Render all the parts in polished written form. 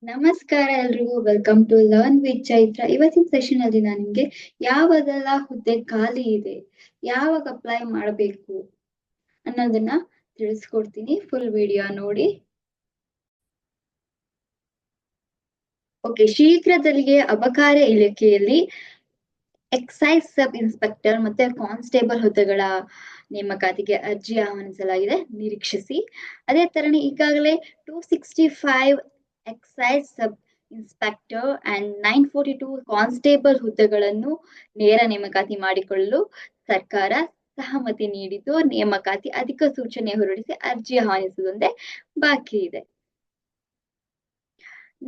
ನಮಸ್ಕಾರ ಎಲ್ರಿಗೂ welcome to learn with Chaitra. ಇವತ್ತಿನ ಸೆಷನ್ ಅಲ್ಲಿ ನಾನು ನಿಮ್ಗೆ ಯಾವದೆಲ್ಲ ಹುದ್ದೆ ಖಾಲಿ ಇದೆ, ಯಾವಾಗ ಅಪ್ಲೈ ಮಾಡಬೇಕು ಅನ್ನೋದನ್ನ ತಿಳಿಸ್ಕೊಡ್ತೀನಿ. ಫುಲ್ ವಿಡಿಯೋ ನೋಡಿ. ಓಕೆ, ಶೀಘ್ರದಲ್ಲಿಯೇ ಅಬಕಾರಿ ಇಲಾಖೆಯಲ್ಲಿ ಎಕ್ಸೈಸ್ ಸಬ್ ಇನ್ಸ್ಪೆಕ್ಟರ್ ಮತ್ತೆ ಕಾನ್ಸ್ಟೇಬಲ್ ಹುದ್ದೆಗಳ ನೇಮಕಾತಿಗೆ ಅರ್ಜಿ ಆಹ್ವಾನಿಸಲಾಗಿದೆ, ನಿರೀಕ್ಷಿಸಿ. ಅದೇ ತರನೇ ಈಗಾಗಲೇ 265 exercise sub inspector and 942 constable ಹುದ್ದೆಗಳನ್ನು ನೇರ ನೇಮಕಾತಿ ಮಾಡಿಕೊಳ್ಳಲು ಸರ್ಕಾರ ಸಹಮತಿ ನೀಡಿದ್ದು, ನೇಮಕಾತಿ ಅಧಿಸೂಚನೆ ಹೊರಡಿಸಿ ಅರ್ಜಿ ಆಹ್ವಾನಿಸುವುದೊಂದೇ ಬಾಕಿ ಇದೆ.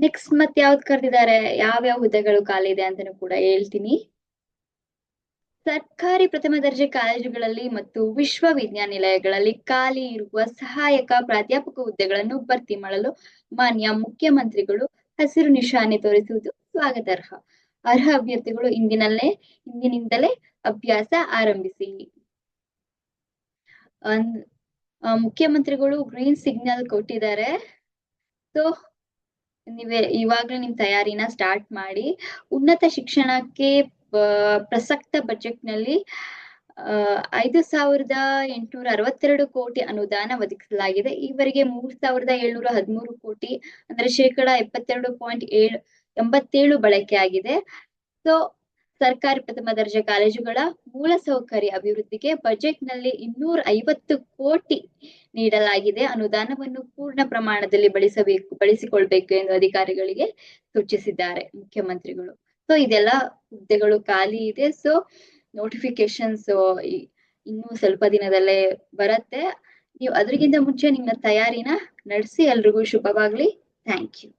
ನೆಕ್ಸ್ಟ್ ಮತ್ತೆ ಯಾವ್ದು ಕರೆದಿದ್ದಾರೆ, ಯಾವ್ಯಾವ ಹುದ್ದೆಗಳು ಖಾಲಿ ಇದೆ ಅಂತಾನೂ ಕೂಡ ಹೇಳ್ತೀನಿ. ಸರ್ಕಾರಿ ಪ್ರಥಮ ದರ್ಜೆ ಕಾಲೇಜುಗಳಲ್ಲಿ ಮತ್ತು ವಿಶ್ವವಿದ್ಯಾನಿಲಯಗಳಲ್ಲಿ ಖಾಲಿ ಇರುವ ಸಹಾಯಕ ಪ್ರಾಧ್ಯಾಪಕ ಹುದ್ದೆಗಳನ್ನು ಭರ್ತಿ ಮಾಡಲು ಮಾನ್ಯ ಮುಖ್ಯಮಂತ್ರಿಗಳು ಹಸಿರು ನಿಶಾನೆ ತೋರಿಸುವುದು ಸ್ವಾಗತಾರ್ಹ. ಅರ್ಹ ಅಭ್ಯರ್ಥಿಗಳು ಇಂದಿನಿಂದಲೇ ಅಭ್ಯಾಸ ಆರಂಭಿಸಿ. ಮುಖ್ಯಮಂತ್ರಿಗಳು ಗ್ರೀನ್ ಸಿಗ್ನಲ್ ಕೊಟ್ಟಿದ್ದಾರೆ. ಸೊ ನೀವೇ ಇವಾಗ್ಲೇ ನಿಮ್ ತಯಾರಿನ ಸ್ಟಾರ್ಟ್ ಮಾಡಿ. ಉನ್ನತ ಶಿಕ್ಷಣಕ್ಕೆ ಪ್ರಸಕ್ತ ಬಜೆಟ್ ನಲ್ಲಿ 5,862 ಕೋಟಿ ಅನುದಾನ ಒದಗಿಸಲಾಗಿದೆ. ಈವರೆಗೆ 3,713 ಕೋಟಿ ಅಂದ್ರೆ ಶೇಕಡಾ 72.87 ಬಳಕೆ ಆಗಿದೆ. ಸೊ ಸರ್ಕಾರಿ ಪ್ರಥಮ ದರ್ಜೆ ಕಾಲೇಜುಗಳ ಮೂಲ ಸೌಕರ್ಯ ಅಭಿವೃದ್ಧಿಗೆ ಬಜೆಟ್ ನಲ್ಲಿ 250 ಕೋಟಿ ನೀಡಲಾಗಿದೆ. ಅನುದಾನವನ್ನು ಪೂರ್ಣ ಪ್ರಮಾಣದಲ್ಲಿ ಬಳಸಿಕೊಳ್ಬೇಕು ಎಂದು ಅಧಿಕಾರಿಗಳಿಗೆ ಸೂಚಿಸಿದ್ದಾರೆ ಮುಖ್ಯಮಂತ್ರಿಗಳು. ಸೊ ಇದೆಲ್ಲ ಹುದ್ದೆಗಳು ಖಾಲಿ ಇದೆ. ಸೊ ನೋಟಿಫಿಕೇಶನ್ಸ್ ಇನ್ನೂ ಸ್ವಲ್ಪ ದಿನದಲ್ಲೇ ಬರುತ್ತೆ. ನೀವು ಅದ್ರಿಗಿಂತ ಮುಂಚೆ ನಿಮ್ಮ ತಯಾರಿನ ನಡೆಸಿ. ಎಲ್ರಿಗೂ ಶುಭವಾಗ್ಲಿ. Thank you.